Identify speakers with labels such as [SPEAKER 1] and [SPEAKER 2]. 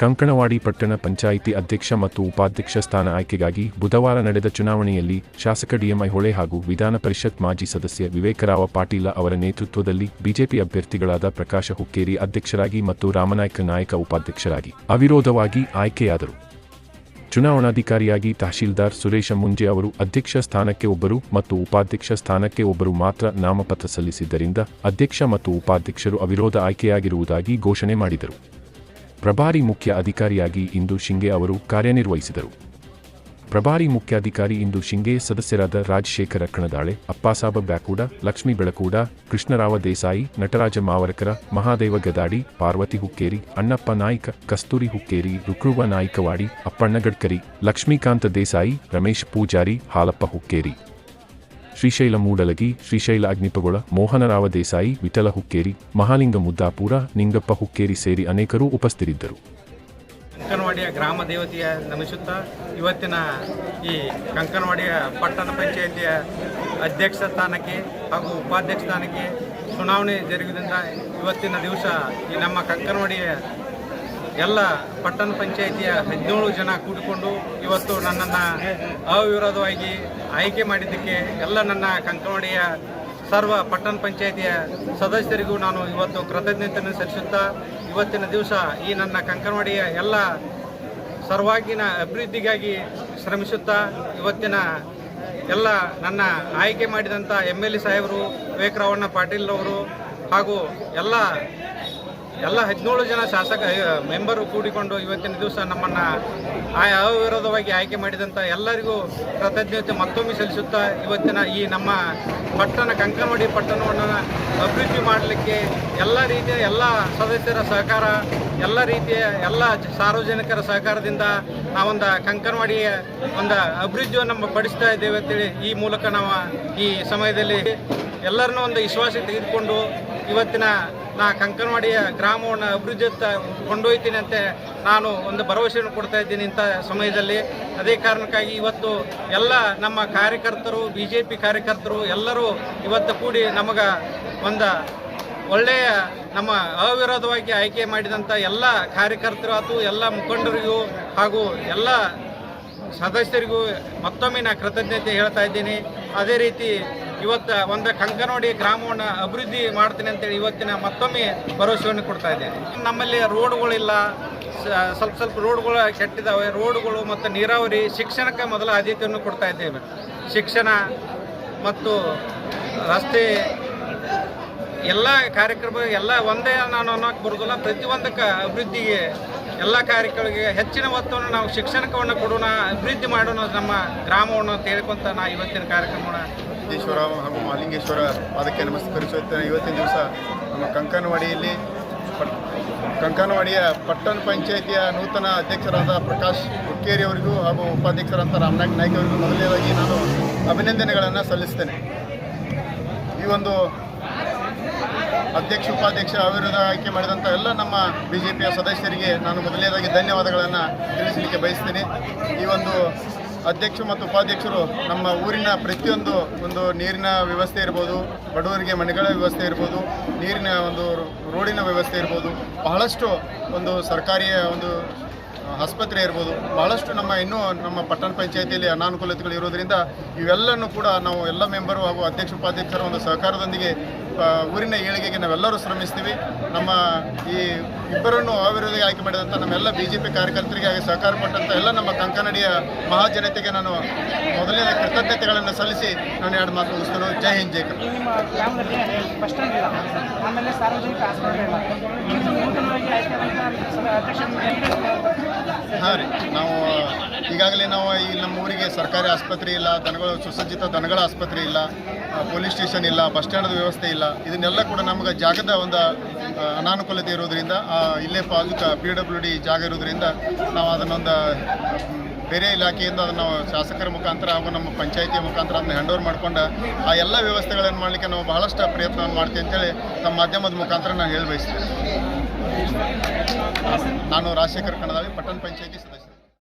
[SPEAKER 1] ಕಂಕಣವಾಡಿ ಪಟ್ಟಣ ಪಂಚಾಯಿತಿ ಅಧ್ಯಕ್ಷ ಮತ್ತು ಉಪಾಧ್ಯಕ್ಷ ಸ್ಥಾನ ಆಯ್ಕೆಗಾಗಿ ಬುಧವಾರ ನಡೆದ ಚುನಾವಣೆಯಲ್ಲಿ ಶಾಸಕ ಡಿಎಂಐ ಹೊಳೆ ಹಾಗೂ ವಿಧಾನ ಪರಿಷತ್ ಮಾಜಿ ಸದಸ್ಯ ವಿವೇಕರಾವ ಪಾಟೀಲ ಅವರ ನೇತೃತ್ವದಲ್ಲಿ ಬಿಜೆಪಿ ಅಭ್ಯರ್ಥಿಗಳಾದ ಪ್ರಕಾಶ ಹುಕ್ಕೇರಿ ಅಧ್ಯಕ್ಷರಾಗಿ ಮತ್ತು ರಾಮನಾಯ್ಕ ನಾಯಕ ಉಪಾಧ್ಯಕ್ಷರಾಗಿ ಅವಿರೋಧವಾಗಿ ಆಯ್ಕೆಯಾದರು. ಚುನಾವಣಾಧಿಕಾರಿಯಾಗಿ ತಹಶೀಲ್ದಾರ್ ಸುರೇಶ ಮುಂಜೆ ಅವರು ಅಧ್ಯಕ್ಷ ಸ್ಥಾನಕ್ಕೆ ಒಬ್ಬರು ಮತ್ತು ಉಪಾಧ್ಯಕ್ಷ ಸ್ಥಾನಕ್ಕೆ ಒಬ್ಬರು ಮಾತ್ರ ನಾಮಪತ್ರ ಸಲ್ಲಿಸಿದ್ದರಿಂದ ಅಧ್ಯಕ್ಷ ಮತ್ತು ಉಪಾಧ್ಯಕ್ಷರು ಅವಿರೋಧ ಆಯ್ಕೆಯಾಗಿರುವುದಾಗಿ ಘೋಷಣೆ ಮಾಡಿದರು. ಪ್ರಭಾರಿ ಮುಖ್ಯ ಅಧಿಕಾರಿಯಾಗಿ ಇಂದು ಶಿಂಗೆ ಅವರು ಕಾರ್ಯನಿರ್ವಹಿಸಿದರು. ಪ್ರಭಾರಿ ಮುಖ್ಯಾಧಿಕಾರಿ ಇಂದು ಶಿಂಗೆ ಸದಸ್ಯರಾದ ರಾಜಶೇಖರ ಕಣದಾಳೆ, ಅಪ್ಪಾಸಾಬ ಬ್ಯಾಕೂಡ, ಲಕ್ಷ್ಮೀ ಬೆಳಕೂಡ, ಕೃಷ್ಣರಾವ ದೇಸಾಯಿ, ನಟರಾಜ ಮಾವರಕರ, ಮಹಾದೇವ ಗದಾಡಿ, ಪಾರ್ವತಿ ಹುಕ್ಕೇರಿ, ಅಣ್ಣಪ್ಪ ನಾಯ್ಕ, ಕಸ್ತೂರಿ ಹುಕ್ಕೇರಿ, ರುಕ್ರುವ ನಾಯ್ಕವಾಡಿ, ಅಪ್ಪಣ್ಣ ಗಡ್ಕರಿ, ಲಕ್ಷ್ಮೀಕಾಂತ ದೇಸಾಯಿ, ರಮೇಶ್ ಪೂಜಾರಿ, ಹಾಲಪ್ಪ ಹುಕ್ಕೇರಿ, ಶ್ರೀಶೈಲ ಮೂಡಲಗಿ, ಶ್ರೀಶೈಲ ಅಗ್ನಿಪಗೊಳ, ಮೋಹನರಾವ ದೇಸಾಯಿ, ವಿಠಲ ಹುಕ್ಕೇರಿ, ಮಹಾಲಿಂಗ ಮುದ್ದಾಪುರ, ನಿಂಗಪ್ಪ ಹುಕ್ಕೇರಿ ಸೇರಿ ಅನೇಕರು ಉಪಸ್ಥಿತರಿದ್ದರು.
[SPEAKER 2] ಕಂಕನವಾಡಿಯ ಗ್ರಾಮ ದೇವತೆಯ ನಮಿಸುತ್ತಾ ಇವತ್ತಿನ ಈ ಕಂಕನವಾಡಿಯ ಪಟ್ಟಣ ಪಂಚಾಯಿತಿಯ ಅಧ್ಯಕ್ಷ ಸ್ಥಾನಕ್ಕೆ ಹಾಗೂ ಉಪಾಧ್ಯಕ್ಷ ಸ್ಥಾನಕ್ಕೆ ಚುನಾವಣೆ ಜರುಗಿದ್ರಿಂದ ಇವತ್ತಿನ ದಿವಸ ಈ ನಮ್ಮ ಕಂಕನವಾಡಿಯ ಎಲ್ಲ ಪಟ್ಟಣ ಪಂಚಾಯಿತಿಯ 17 ಜನ ಕೂಡಿಕೊಂಡು ಇವತ್ತು ನನ್ನನ್ನು ಅವಿರೋಧವಾಗಿ ಆಯ್ಕೆ ಮಾಡಿದ್ದಕ್ಕೆ ಎಲ್ಲ ನನ್ನ ಕಂಕನವಾಡಿಯ ಸರ್ವ ಪಟ್ಟಣ ಪಂಚಾಯಿತಿಯ ಸದಸ್ಯರಿಗೂ ನಾನು ಇವತ್ತು ಕೃತಜ್ಞತೆಯನ್ನು ಸಲ್ಲಿಸುತ್ತಾ ಇವತ್ತಿನ ದಿವಸ ಈ ನನ್ನ ಕಂಕನವಾಡಿಯ ಎಲ್ಲ ಸರ್ವಾಂಗೀಣ ಅಭಿವೃದ್ಧಿಗಾಗಿ ಶ್ರಮಿಸುತ್ತಾ ಇವತ್ತಿನ ಎಲ್ಲ ನನ್ನ ಆಯ್ಕೆ ಮಾಡಿದಂಥ MLA ಸಾಹೇಬರು ವಿವೇಕರಾವಣ್ಣ ಪಾಟೀಲ್ ಅವರು ಹಾಗೂ ಎಲ್ಲ 17 ಜನ ಶಾಸಕ ಮೆಂಬರು ಕೂಡಿಕೊಂಡು ಇವತ್ತಿನ ದಿವಸ ನಮ್ಮನ್ನು ಅವಿರೋಧವಾಗಿ ಆಯ್ಕೆ ಮಾಡಿದಂಥ ಎಲ್ಲರಿಗೂ ಕೃತಜ್ಞತೆ ಮತ್ತೊಮ್ಮೆ ಸಲ್ಲಿಸುತ್ತಾ ಇವತ್ತಿನ ಈ ನಮ್ಮ ಕಂಕನವಾಡಿ ಪಟ್ಟಣವನ್ನು ಅಭಿವೃದ್ಧಿ ಮಾಡಲಿಕ್ಕೆ ಎಲ್ಲ ರೀತಿಯ ಎಲ್ಲ ಸದಸ್ಯರ ಸಹಕಾರ, ಎಲ್ಲ ರೀತಿಯ ಎಲ್ಲ ಸಾರ್ವಜನಿಕರ ಸಹಕಾರದಿಂದ ನಾವೊಂದು ಕಂಕನವಾಡಿಯ ಒಂದು ಅಭಿವೃದ್ಧಿಯನ್ನು ಪಡಿಸ್ತಾ ಇದ್ದೇವೆ ಅಂತೇಳಿ ಈ ಮೂಲಕ ನಾವು ಈ ಸಮಯದಲ್ಲಿ ಎಲ್ಲರನ್ನೂ ಒಂದು ವಿಶ್ವಾಸ ತೆಗೆದುಕೊಂಡು ಇವತ್ತಿನ ಕಂಕನವಾಡಿಯ ಗ್ರಾಮವನ್ನು ಅಭಿವೃದ್ಧಿಯತ್ತ ಕೊಂಡೊಯ್ತೀನಿ ಅಂತ ನಾನು ಒಂದು ಭರವಸೆಯನ್ನು ಕೊಡ್ತಾ ಇದ್ದೀನಿ ಇಂಥ ಸಮಯದಲ್ಲಿ. ಅದೇ ಕಾರಣಕ್ಕಾಗಿ ಇವತ್ತು ಎಲ್ಲ ನಮ್ಮ ಕಾರ್ಯಕರ್ತರು, BJP ಕಾರ್ಯಕರ್ತರು ಎಲ್ಲರೂ ಇವತ್ತು ಕೂಡಿ ನಮಗೆ ಒಂದು ಒಳ್ಳೆಯ ನಮ್ಮ ಅವಿರೋಧವಾಗಿ ಆಯ್ಕೆ ಮಾಡಿದಂಥ ಎಲ್ಲ ಕಾರ್ಯಕರ್ತರು ಅಥವಾ ಎಲ್ಲ ಮುಖಂಡರಿಗೂ ಹಾಗೂ ಎಲ್ಲ ಸದಸ್ಯರಿಗೂ ಮತ್ತೊಮ್ಮೆ ನಾನು ಕೃತಜ್ಞತೆ ಹೇಳ್ತಾ ಇದ್ದೀನಿ. ಅದೇ ರೀತಿ ಇವತ್ತು ಒಂದು ಕಂಕನವಾಡಿ ಗ್ರಾಮವನ್ನು ಅಭಿವೃದ್ಧಿ ಮಾಡ್ತೀನಿ ಅಂತೇಳಿ ಇವತ್ತಿನ ಮತ್ತೊಮ್ಮೆ ಭರವಸೆಯನ್ನು ಕೊಡ್ತಾ ಇದ್ದೇನೆ. ನಮ್ಮಲ್ಲಿ ರೋಡ್ಗಳಿಲ್ಲ, ಸ್ವಲ್ಪ ರೋಡ್ಗಳು ಕೆಟ್ಟಿದ್ದಾವೆ. ರೋಡ್ಗಳು ಮತ್ತು ನೀರಾವರಿ, ಶಿಕ್ಷಣಕ್ಕೆ ಮೊದಲ ಆದ್ಯತೆಯನ್ನು ಕೊಡ್ತಾ ಇದ್ದೇವೆ. ಶಿಕ್ಷಣ ಮತ್ತು ರಸ್ತೆ ಎಲ್ಲ ಕಾರ್ಯಕ್ರಮ ಎಲ್ಲ ಒಂದೇ ನಾನು ಅನ್ನೋಕ್ಕೆ ಬರೋದಿಲ್ಲ. ಪ್ರತಿಯೊಂದಕ್ಕೆ ಅಭಿವೃದ್ಧಿಗೆ ಎಲ್ಲ ಕಾರ್ಯಕ್ರಮಗಳಿಗೆ ಹೆಚ್ಚಿನ ಒತ್ತನ್ನು ನಾವು ಶಿಕ್ಷಣವನ್ನು ಕೊಡೋಣ, ಅಭಿವೃದ್ಧಿ ಮಾಡೋಣ ನಮ್ಮ ಗ್ರಾಮವನ್ನು ತಿಳಿಕೊಂತ ನಾ ಇವತ್ತಿನ ಕಾರ್ಯಕ್ರಮವನ್ನು
[SPEAKER 3] ಸಿದ್ದೇಶ್ವರ ಹಾಗೂ ಮಹಾಲಿಂಗೇಶ್ವರ ಪಾದಕ್ಕೆ ನಮಸ್ಕರಿಸುತ್ತೇನೆ. ಇವತ್ತಿನ ದಿವಸ ನಮ್ಮ ಕಂಕನವಾಡಿಯ ಪಟ್ಟಣ ಪಂಚಾಯಿತಿಯ ನೂತನ ಅಧ್ಯಕ್ಷರಾದ ಪ್ರಕಾಶ್ ಹುಕ್ಕೇರಿ ಅವರಿಗೂ ಹಾಗೂ ಉಪಾಧ್ಯಕ್ಷರಾದ ರಾಮನಾಯ್ಕ ನಾಯ್ಕ ಅವರಿಗೂ ಮೊದಲನೇದಾಗಿ ನಾನು ಅಭಿನಂದನೆಗಳನ್ನು ಸಲ್ಲಿಸ್ತೇನೆ. ಈ ಒಂದು ಅಧ್ಯಕ್ಷ ಉಪಾಧ್ಯಕ್ಷ ಅವಿರೋಧ ಆಯ್ಕೆ ಮಾಡಿದಂಥ ಎಲ್ಲ ನಮ್ಮ BJPಯ ಸದಸ್ಯರಿಗೆ ನಾನು ಮೊದಲನೇದಾಗಿ ಧನ್ಯವಾದಗಳನ್ನು ತಿಳಿಸಲಿಕ್ಕೆ ಬಯಸ್ತೇನೆ. ಈ ಒಂದು ಅಧ್ಯಕ್ಷ ಮತ್ತು ಉಪಾಧ್ಯಕ್ಷರು ನಮ್ಮ ಊರಿನ ಪ್ರತಿಯೊಂದು ಒಂದು ನೀರಿನ ವ್ಯವಸ್ಥೆ ಇರ್ಬೋದು, ಬಡವರಿಗೆ ಮನೆಗಳ ವ್ಯವಸ್ಥೆ ಇರ್ಬೋದು, ನೀರಿನ ಒಂದು ರೋಡಿನ ವ್ಯವಸ್ಥೆ ಇರ್ಬೋದು, ಬಹಳಷ್ಟು ಒಂದು ಸರ್ಕಾರಿಯ ಒಂದು ಆಸ್ಪತ್ರೆ ಇರ್ಬೋದು, ಬಹಳಷ್ಟು ನಮ್ಮ ಪಟ್ಟಣ ಪಂಚಾಯಿತಿಯಲ್ಲಿ ಅನಾನುಕೂಲತೆಗಳು ಇರೋದರಿಂದ ಇವೆಲ್ಲನೂ ಕೂಡ ನಾವು ಎಲ್ಲ ಮೆಂಬರು ಹಾಗೂ ಅಧ್ಯಕ್ಷ ಉಪಾಧ್ಯಕ್ಷರ ಒಂದು ಸಹಕಾರದೊಂದಿಗೆ ಊರಿನ ಏಳಿಗೆಗೆ ನಾವೆಲ್ಲರೂ ಶ್ರಮಿಸ್ತೀವಿ. ನಮ್ಮ ಈ ಇಬ್ಬರನ್ನು ಅವಿರೋಧವಾಗಿ ಆಯ್ಕೆ ಮಾಡಿದಂಥ ನಮ್ಮೆಲ್ಲ BJP ಕಾರ್ಯಕರ್ತರಿಗೆ ಸಹಕಾರ ಕೊಟ್ಟಂಥ ಎಲ್ಲ ನಮ್ಮ ಕಂಕನವಾಡಿಯ ಮಹಾಜನತೆಗೆ ನಾನು ಮೊದಲನೇ ಕೃತಜ್ಞತೆಗಳನ್ನು ಸಲ್ಲಿಸಿ ನಾನು 2 ಮಾತು ಮುಗಿಸ್ತೇನೆ. ಜೈ ಹಿಂದ್, ಜೈ ಕರ್ನಾಟಕ. ಹಾಂ ರೀ, ನಾವು ಈಗಾಗಲೇ ನಮ್ಮ ಊರಿಗೆ ಸರ್ಕಾರಿ ಆಸ್ಪತ್ರೆ ಇಲ್ಲ, ಸುಸಜ್ಜಿತ ದನಗಳ ಆಸ್ಪತ್ರೆ ಇಲ್ಲ, ಪೊಲೀಸ್ ಸ್ಟೇಷನ್ ಇಲ್ಲ, ಬಸ್ ಸ್ಟ್ಯಾಂಡ್ ವ್ಯವಸ್ಥೆ ಇಲ್ಲ. ಇದನ್ನೆಲ್ಲ ಕೂಡ ನಮಗೆ ಜಾಗದ ಒಂದು ಅನಾನುಕೂಲತೆ ಇರೋದರಿಂದ ಇಲ್ಲೇ PWD ಜಾಗ ಇರೋದರಿಂದ ನಾವು ಅದನ್ನೊಂದು ಬೇರೆ ಇಲಾಖೆಯಿಂದ ಅದನ್ನು ನಾವು ಶಾಸಕರ ಮುಖಾಂತರ ಹಾಗೂ ನಮ್ಮ ಪಂಚಾಯಿತಿಯ ಮುಖಾಂತರ ಅದನ್ನು ಹ್ಯಾಂಡ್ ಓವರ್ ಮಾಡಿಕೊಂಡು ಆ ಎಲ್ಲ ವ್ಯವಸ್ಥೆಗಳನ್ನು ಮಾಡಲಿಕ್ಕೆ ನಾವು ಬಹಳಷ್ಟು ಪ್ರಯತ್ನವನ್ನು ಮಾಡ್ತೀವಿ ಅಂತೇಳಿ ನಮ್ಮ ಮಾಧ್ಯಮದ ಮುಖಾಂತರ ನಾನು ಹೇಳಿ ಬಯಸ್ತೇನೆ. ನಾನು ರಾಜಶೇಖರ ಕಣದಾಳಿ, ಪಟ್ಟಣ ಪಂಚಾಯಿತಿ ಸದಸ್ಯ.